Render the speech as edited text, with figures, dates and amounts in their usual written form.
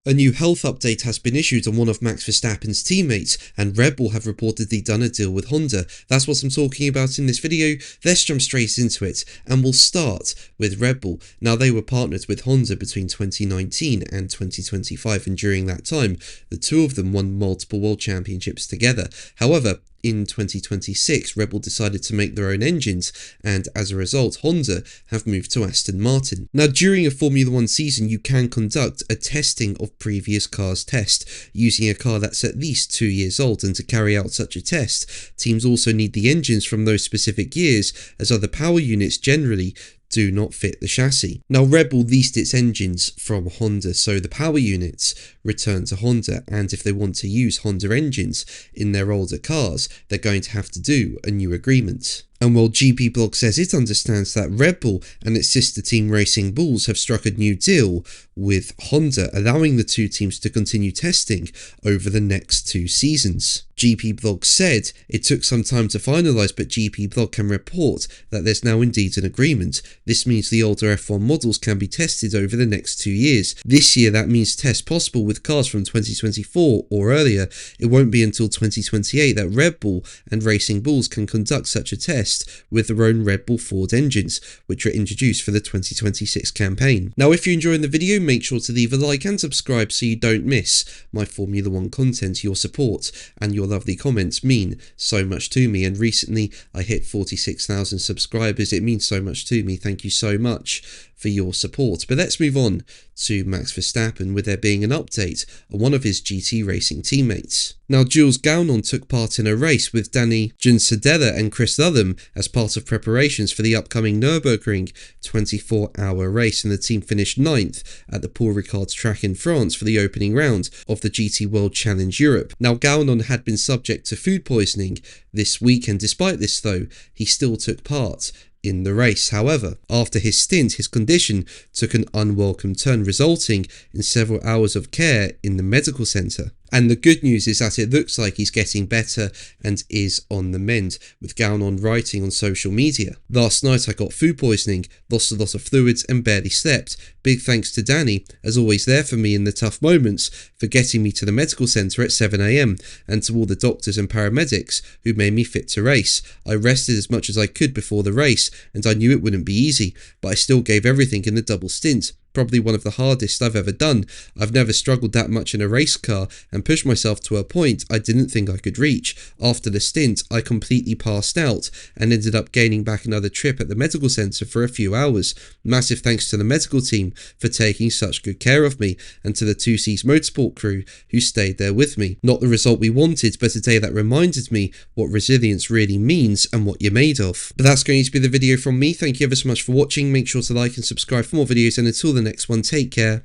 A new health update has been issued on one of Max Verstappen's teammates, and Red Bull have reportedly done a deal with Honda. That's what I'm talking about in this video. Let's jump straight into it, and we'll start with Red Bull. Now, they were partnered with Honda between 2019 and 2025, and during that time, the two of them won multiple world championships together. However, in 2026, Red Bull decided to make their own engines, and as a result, Honda have moved to Aston Martin. Now, during a Formula 1 season, you can conduct a testing of previous cars' test using a car that's at least 2 years old, and to carry out such a test, teams also need the engines from those specific years, as other power units generally do not fit the chassis. Now, Red Bull leased its engines from Honda, so the power units return to Honda, and if they want to use Honda engines in their older cars, they're going to have to do a new agreement. And while GP Blog says it understands that Red Bull and its sister team Racing Bulls have struck a new deal with Honda, allowing the two teams to continue testing over the next 2 seasons. GP Blog said it took some time to finalise, but GP Blog can report that there's now indeed an agreement. This means the older F1 models can be tested over the next 2 years. This year, that means tests possible with cars from 2024 or earlier. It won't be until 2028 that Red Bull and Racing Bulls can conduct such a test with their own Red Bull Ford engines, which were introduced for the 2026 campaign. Now, if you're enjoying the video, make sure to leave a like and subscribe so you don't miss my Formula 1 content. Your support and your lovely comments mean so much to me, and recently I hit 46,000 subscribers. It means so much to me. Thank you so much for your support. But let's move on to Max Verstappen, with there being an update on one of his GT racing teammates. Now, Jules Gounon took part in a race with Danny Giansadella and Chris Lutham as part of preparations for the upcoming Nürburgring 24-hour race, and the team finished 9th at the Paul Ricard's track in France for the opening round of the GT World Challenge Europe. Now, Gounon had been subject to food poisoning this week, and despite this though, he still took part in the race. However, after his stint, his condition took an unwelcome turn, resulting in several hours of care in the medical centre. And the good news is that it looks like he's getting better and is on the mend, with Gounon writing on social media. "Last night I got food poisoning, lost a lot of fluids and barely slept. Big thanks to Danny, as always there for me in the tough moments, for getting me to the medical centre at 7 AM, and to all the doctors and paramedics who made me fit to race. I rested as much as I could before the race, and I knew it wouldn't be easy, but I still gave everything in the double stint. Probably one of the hardest I've ever done. I've never struggled that much in a race car, and pushed myself to a point I didn't think I could reach. After the stint, I completely passed out and ended up gaining back another trip at the medical centre for a few hours. Massive thanks to the medical team for taking such good care of me, and to the 2C's motorsport crew who stayed there with me. Not the result we wanted, but a day that reminded me what resilience really means and what you're made of." But that's going to be the video from me. Thank you ever so much for watching. Make sure to like and subscribe for more videos, and until the next one, take care.